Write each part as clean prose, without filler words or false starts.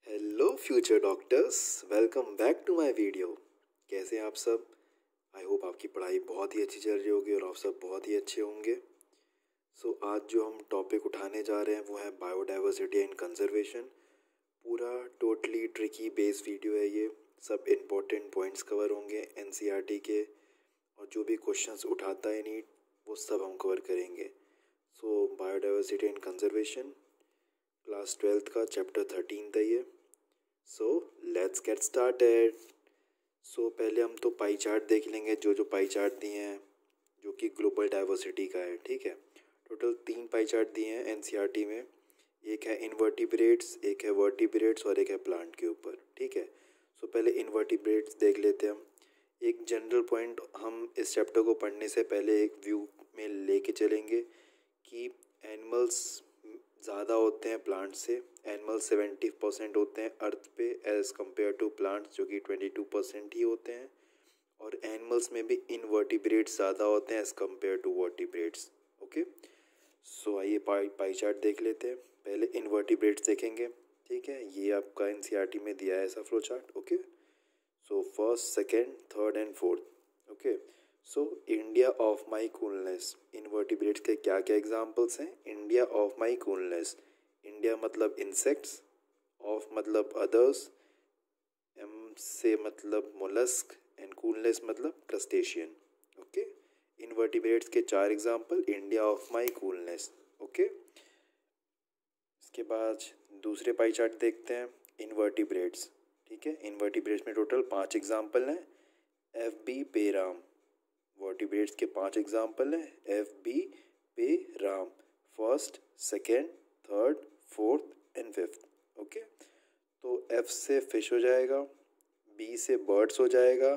Hello future doctors, welcome back to my video. कैसे हैं आप सब? आई होप आपकी पढ़ाई बहुत ही अच्छी चल रही होगी और आप सब बहुत ही अच्छे होंगे। आज जो हम टॉपिक उठाने जा रहे हैं वो है बायोडाइवर्सिटी एंड कंजर्वेशन। पूरा टोटली ट्रिकी बेस्ड वीडियो है ये। सब इम्पोर्टेंट पॉइंट्स कवर होंगे एनसीईआरटी के, और जो भी क्वेश्चंस उठाता है नीट वो सब हम कवर करेंगे। Biodiversity and conservation class 12th का चैप्टर 13 था ये। Let's get started. पहले हम तो पाई चार्ट देख लेंगे, जो पाई चार्ट दिए हैं जो कि ग्लोबल डाइवर्सिटी का है। ठीक है, टोटल 3 पाई चार्ट दिए हैं एनसीईआरटी में। एक है इनवर्टिब्रेट्स, एक है वर्टिब्रेट्स और एक है प्लांट के ऊपर। ठीक है, पहले इनवर्टिब्रेट्स देख लेते हैं हम। एक जनरल पॉइंट हम इस चैप्टर को पढ़ने से पहले एक व्यू में लेके चलेंगे कि एनिमल्स ज़्यादा होते हैं प्लांट से। एनिमल्स 70% होते हैं अर्थ पे एज़ कम्पेयर टू प्लांट्स जो कि 22% ही होते हैं। और एनिमल्स में भी इनवर्टिब्रेट्स ज़्यादा होते हैं as compared to vertebrates. Okay, आइए पाई चार्ट देख लेते हैं। पहले इनवर्टिब्रेट्स देखेंगे। ठीक है, ये आपका एनसीईआरटी में दिया है ऐसा flow chart. Okay, first, second, third and fourth. Okay, India of my coolness. Invertebrates के क्या क्या एग्जाम्पल्स हैं? India of my coolness. India मतलब इंसेक्ट्स, ऑफ मतलब अदर्स, एम से मतलब मोलस्क एंड कूलनेस मतलब क्रस्टेशियन। ओके, इनवर्टिब्रेट्स के 4 example, India of my coolness. Okay, इसके बाद दूसरे पाई चार्ट देखते हैं, इनवर्टिब्रेट्स। ठीक है, इनवर्टिब्रेट्स में टोटल 5 एग्जाम्पल हैं। एफ बी पे राम। वर्टिब्रेट्स के 5 एग्जाम्पल हैं, एफ बी पे Ram. First, second, third, fourth and fifth. Okay, तो एफ से फिश हो जाएगा, बी से बर्ड्स हो जाएगा,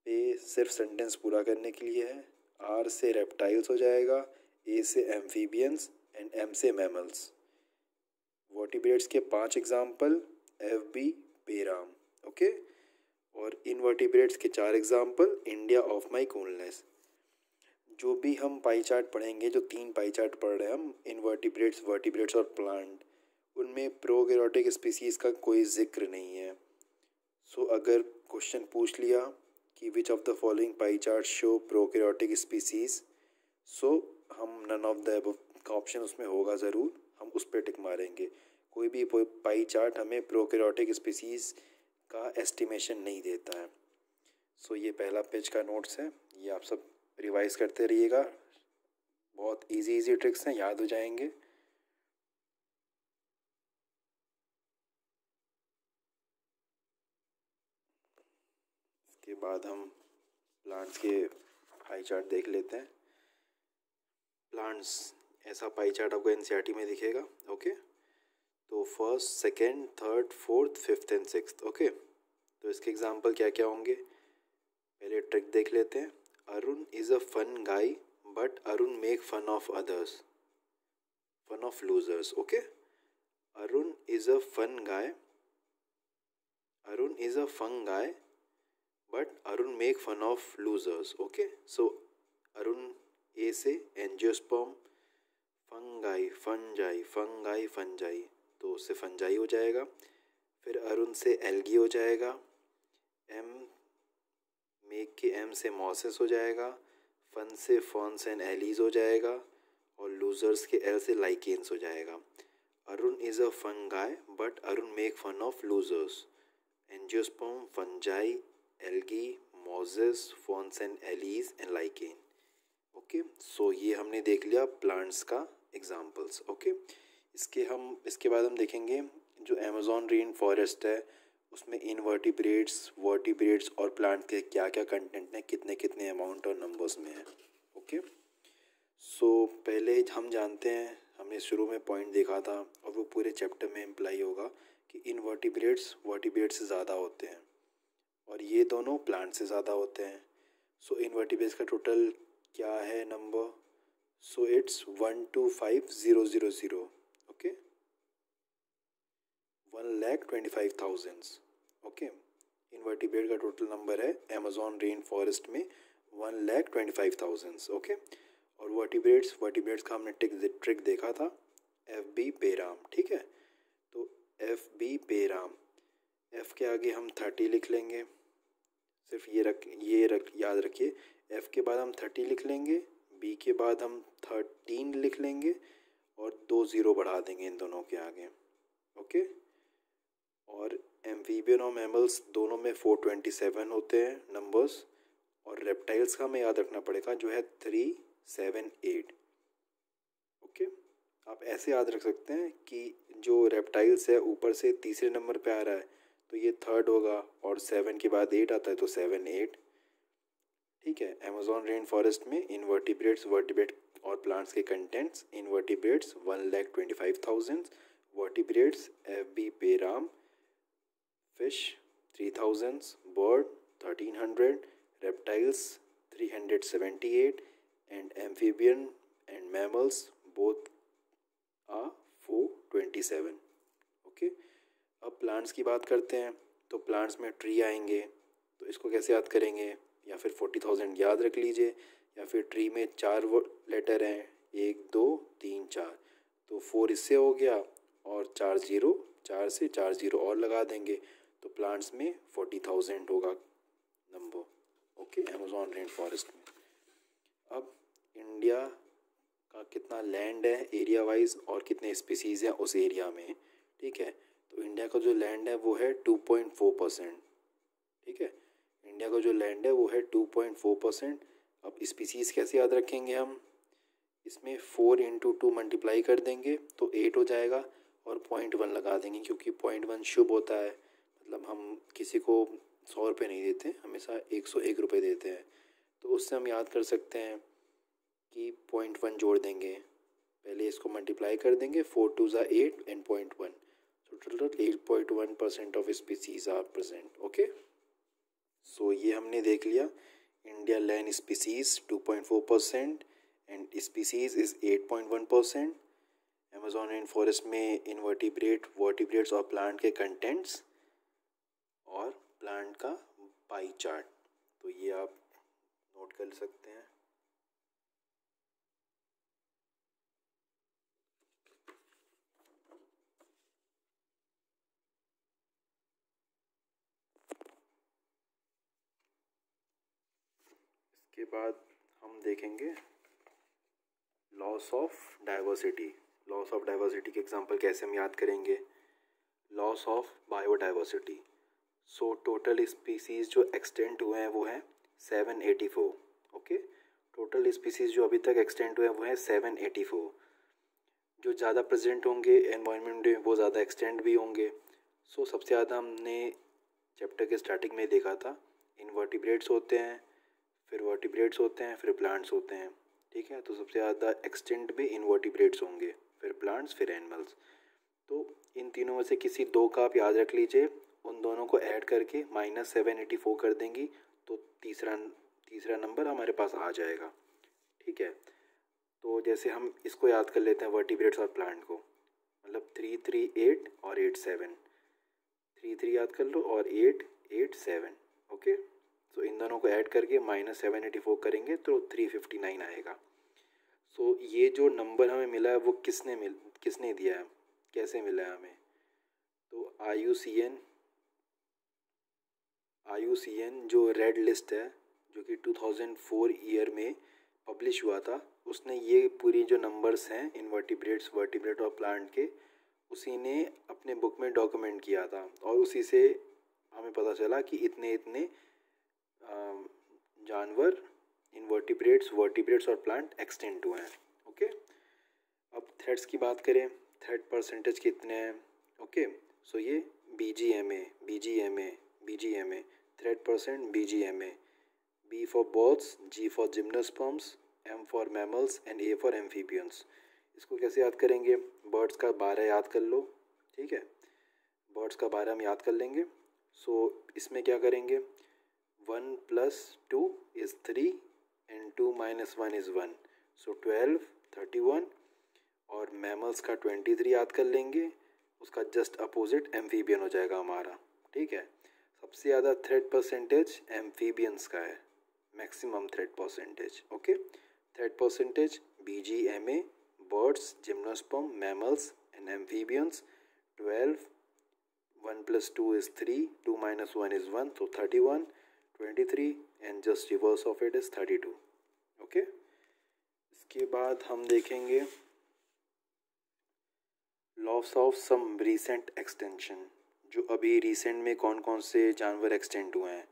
पे सिर्फ सेंटेंस पूरा करने के लिए है, आर से रेप्टाइल्स हो जाएगा, ए से एम्फीबियंस एंड एम से मैमल्स। वर्टिब्रेट्स के 5 एग्जाम्पल, एफ बी पे राम। ओके, और इनवर्टिब्रेट्स के 4 example, India of my coolness. जो भी हम पाई चार्ट पढ़ेंगे, जो 3 पाई चार्ट पढ़ रहे हैं हम, इनवर्टिब्रेट्स, वर्टिब्रेट्स और प्लांट, उनमें प्रोकैरियोटिक स्पीसीज़ का कोई जिक्र नहीं है। अगर क्वेश्चन पूछ लिया कि विच of the following pie chart show prokaryotic species, हम नन ऑफ द अबव का ऑप्शन उसमें होगा ज़रूर, हम उस पर टिक मारेंगे। कोई भी पाई चार्ट हमें प्रोकैरियोटिक स्पीसीज़ का एस्टिमेशन नहीं देता है। ये पहला पेज का नोट्स है, ये आप सब रिवाइज करते रहिएगा। बहुत इजी ट्रिक्स हैं, याद हो जाएंगे। इसके बाद हम प्लांट्स के पाई चार्ट देख लेते हैं। प्लांट्स ऐसा पाई चार्ट आपको एनसीईआरटी में दिखेगा। ओके, तो first, second, third, fourth, fifth and sixth. Okay, तो इसके एग्जाम्पल क्या क्या होंगे, पहले ट्रिक देख लेते हैं। Arun is a fun guy but Arun make fun of others, fun of losers. Okay, Arun is a fun guy, Arun is a fun guy but Arun make fun of losers. Okay, Arun A से angiosperm, fungi fungi, fungi fungi, तो उससे fungi हो जाएगा। फिर अरुण से algae हो जाएगा, M make के एम से मॉसेस हो जाएगा, फन से फॉन्स एंड एलीज हो जाएगा, और लूजर्स के एल से लाइकेन्स हो जाएगा। Arun is a fungi but Arun make fun of losers, angiosperm, fungi, algae, mosses, ferns and allies and lichen. Okay, ये हमने देख लिया प्लांट्स का एग्जाम्पल्स। ओके, इसके बाद हम देखेंगे जो अमेज़न रेन फॉरेस्ट है उसमें इनवर्टिब्रेट्स, वर्टिब्रेट्स और प्लांट के क्या क्या कंटेंट हैं, कितने कितने अमाउंट और नंबर्स में है। ओके, पहले हम जानते हैं, हमने शुरू में पॉइंट देखा था और वो पूरे चैप्टर में इम्प्लाई होगा कि इनवर्टिब्रेट्स वर्टिब्रेट्स से ज़्यादा होते हैं और ये दोनों प्लांट से ज़्यादा होते हैं। इनवर्टिब्रेट्स का टोटल क्या है number, it's 125,000। Okay, 1,25,000। Okay, invertebrate का टोटल नंबर है अमेज़न रेन फॉरेस्ट में 1,25,000। ओके, और वर्टिब्रेट्स का हमने ट्रिक देखा था, एफ बी पे राम। ठीक है, तो एफ बी पेराम। एफ के आगे हम 30 लिख लेंगे, सिर्फ ये रख याद रखिए, एफ के बाद हम 30 लिख लेंगे, बी के बाद हम 13 लिख लेंगे और 2 ज़ीरो बढ़ा देंगे इन दोनों के आगे। ओके, और एम्फीबियन और मैमल्स दोनों में 427 होते हैं नंबर्स, और रेप्टाइल्स का हमें याद रखना पड़ेगा जो है 378। ओके, आप ऐसे याद रख सकते हैं कि जो रेप्टाइल्स है ऊपर से तीसरे नंबर पे आ रहा है तो ये थर्ड होगा, और 7 के बाद 8 आता है तो 7 8। ठीक है, अमेज़न रेन फॉरेस्ट में इनवर्टिब्रेट्स, वर्टिब्रेट और प्लांट्स के contents, invertebrates 1,25,000, vertebrates F B पेराम, fish 3,000, bird 1,300, reptiles 378, and amphibian and mammals both are 427। Okay, अब प्लांट्स की बात करते हैं। तो प्लांट्स में ट्री आएंगे, तो इसको कैसे याद करेंगे, या फिर 40,000 याद रख लीजिए, या फिर ट्री में 4 लेटर हैं, 1 2 3 4, तो 4 इससे हो गया और 4 ज़ीरो, 4 से 4 ज़ीरो और लगा देंगे, तो प्लांट्स में 40,000 होगा number. Okay, Amazon rain forest में। अब इंडिया का कितना लैंड है एरिया वाइज और कितने स्पीसीज़ हैं उस एरिया में। ठीक है, तो इंडिया का जो लैंड है वो है 2.4%। ठीक है, इंडिया का जो लैंड है वो है 2.4%। अब स्पीसीज़ कैसे याद रखेंगे हम, इसमें 4 × 2 मल्टीप्लाई कर देंगे तो 8 हो जाएगा, और 0.1 लगा देंगे क्योंकि 0.1 शुभ होता है, मतलब हम किसी को 100 रुपये नहीं देते, हमेशा 101 रुपये देते हैं। तो उससे हम याद कर सकते हैं कि 0.1 जोड़ देंगे, पहले इसको मल्टीप्लाई कर देंगे, 4 2 ज़ा 8 एंड 0.1, तो total 8.1% of species are present. Okay, so ये हमने देख लिया, India land species 2.4% and species is 8.1%। Amazon rain forest में इनवर्टिब्रेट, वर्टिब्रेट्स और प्लांट के कंटेंट्स और प्लांट का पाई चार्ट, तो ये आप नोट कर सकते हैं। इसके बाद हम देखेंगे loss of diversity. Loss of diversity के एग्जांपल कैसे हम याद करेंगे, loss of biodiversity. So total species जो एक्सटेंट हुए हैं वो हैं 784। ओके, टोटल स्पीसीज़ जो अभी तक एक्सटेंट हुए हैं वो हैं 784। जो ज़्यादा प्रेजेंट होंगे एनवायरनमेंट में वो ज़्यादा एक्सटेंट भी होंगे। सो सबसे ज़्यादा हमने चैप्टर के स्टार्टिंग में देखा था, इनवर्टिब्रेट्स होते हैं, फिर वर्टिब्रेट्स होते हैं, फिर प्लांट्स होते हैं। ठीक है, तो सबसे ज़्यादा एक्सटेंट भी इनवर्टिब्रेट्स होंगे, फिर प्लांट्स, फिर एनिमल्स। तो इन तीनों में से किसी दो का आप याद रख लीजिए, उन दोनों को ऐड करके -784 कर देंगी तो तीसरा नंबर हमारे पास आ जाएगा। ठीक है, तो जैसे हम इसको याद कर लेते हैं वर्टिब्रेट्स और प्लांट को, मतलब 338 और 87, 33 याद कर लो और 887। ओके, सो इन दोनों को ऐड करके -784 करेंगे तो 359 आएगा। सो ये जो नंबर हमें मिला है वो किसने दिया है, कैसे मिला है हमें, तो IUCN जो रेड लिस्ट है जो कि 2004 ईयर में पब्लिश हुआ था, उसने ये पूरी जो नंबर्स हैं इनवर्टिब्रेट्स, वर्टिब्रेट और प्लांट के, उसी ने अपने बुक में डॉक्यूमेंट किया था, और उसी से हमें पता चला कि इतने इतने जानवर इनवर्टिब्रेट्स, वर्टिब्रेट्स और प्लांट एक्सटेंट हुए हैं। ओके, अब थ्रेड्स की बात करें, थ्रेड परसेंटेज कितने हैं। ओके, सो ये BGMA thread percent BGMA, B for birds, G for gymnosperms, M for mammals and A for amphibians. इसको कैसे याद करेंगे, बर्ड्स का 12 याद कर लो। ठीक है, बर्ड्स का 12 हम याद कर लेंगे। सो इसमें क्या करेंगे, 1 + 2 = 3 एंड 2 - 1 = 1, सो 12 31। और मैमल्स का 23 याद कर लेंगे, उसका जस्ट अपोजिट एम्फीबियन हो जाएगा हमारा। ठीक है, सबसे ज़्यादा थ्रेड परसेंटेज एम्फीबियंस का है, maximum thread percentage. Okay, thread percentage BGMA, birds, gymnosperm, mammals and amphibians 12, 1 + 2 is 3, 2 - 1 is 1, so 31, 23 and just reverse of it is 32. Okay, इसके बाद हम देखेंगे loss of some recent extension, जो अभी रिसेंट में कौन कौन से जानवर एक्सटेंड हुए हैं।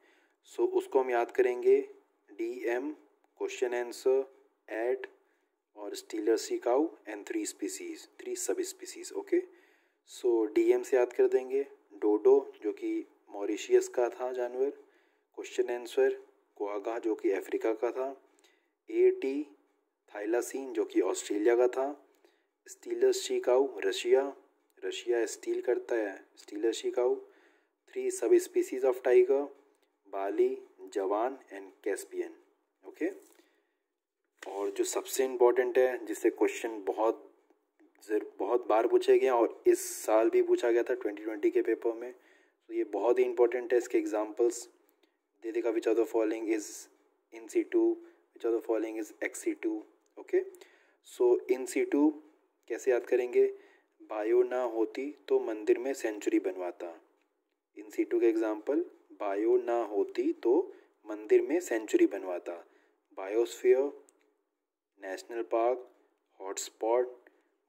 सो उसको हम याद करेंगे DM, क्वेश्चन आंसर, एड और stealer C cow and 3 sub species. Okay, so DM से याद कर देंगे डोडो जो कि मॉरिशियस का था जानवर, क्वेश्चन आंसर क्वागा जो कि अफ्रीका का था, AT थाइलासीन जो कि ऑस्ट्रेलिया का था, स्टीलर सी काऊ रशिया स्टील करता है, stealer C cow, 3 sub species of tiger, बाली, जवान एंड कैस्पियन। ओके, और जो सबसे इम्पोर्टेंट है जिससे क्वेश्चन बहुत बार पूछे गए और इस साल भी पूछा गया था 2020 के पेपर में, तो ये बहुत ही इंपॉर्टेंट है। इसके एग्जांपल्स दे देगा, which of the following is in situ, which of the following is ex situ. Okay, so in situ कैसे याद करेंगे, बायो ना होती तो मंदिर में सेंचुरी बनवाता। इन सीटू के एग्जाम्पल, बायो ना होती तो मंदिर में सेंचुरी बनवाता, biosphere, national park, hotspot,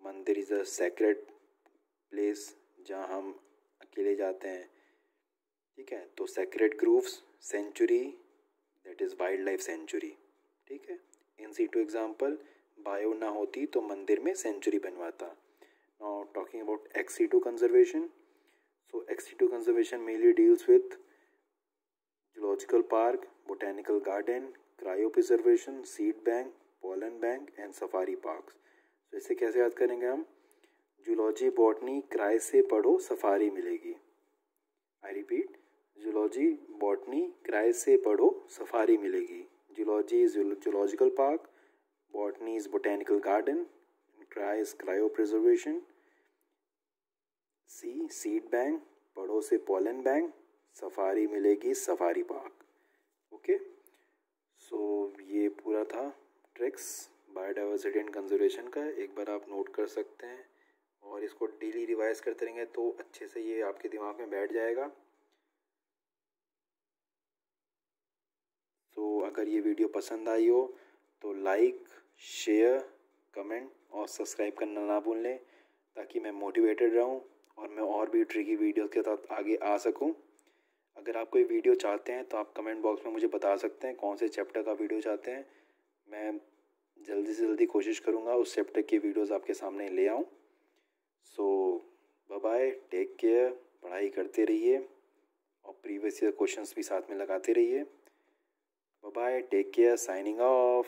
mandir is a sacred place जहाँ हम अकेले जाते हैं, ठीक है, तो sacred groves, sanctuary that is wild life sanctuary, ठीक है। इन सीटू एग्जाम्पल, बायो ना होती तो मंदिर में सेंचुरी बनवाता। Now talking about ex situ conservation, so ex situ conservation mainly deals with zoological park, botanical garden, cryo preservation, seed bank, pollen bank and safari parks. तो इसे कैसे याद करेंगे हम, जूलॉजी बॉटनी क्राय से पढ़ो सफारी मिलेगी। I repeat, zoology botany cry से पढ़ो सफारी मिलेगी। Zoology is zoological park, botany is botanical garden, cry is cryo preservation, see seed bank, पढ़ो से पॉलन बैंक, सफारी मिलेगी सफारी पार्क। ओके, सो ये पूरा था ट्रिक्स बायोडाइवर्सिटी एंड कंजर्वेशन का, एक बार आप नोट कर सकते हैं और इसको डेली रिवाइज करते रहेंगे तो अच्छे से ये आपके दिमाग में बैठ जाएगा। तो अगर ये वीडियो पसंद आई हो तो लाइक, शेयर, कमेंट और सब्सक्राइब करना ना भूलें, ताकि मैं मोटिवेटेड रहूं और मैं और भी ट्रिकी वीडियोस के साथ आगे आ सकूं। अगर आप कोई वीडियो चाहते हैं तो आप कमेंट बॉक्स में मुझे बता सकते हैं कौन से चैप्टर का वीडियो चाहते हैं, मैं जल्दी से जल्दी कोशिश करूँगा उस चैप्टर की वीडियोस आपके सामने ले आऊँ। सो बाय बाय, टेक केयर, पढ़ाई करते रहिए और प्रीवियस ईयर क्वेश्चंस भी साथ में लगाते रहिए। Bye bye, take care, signing of.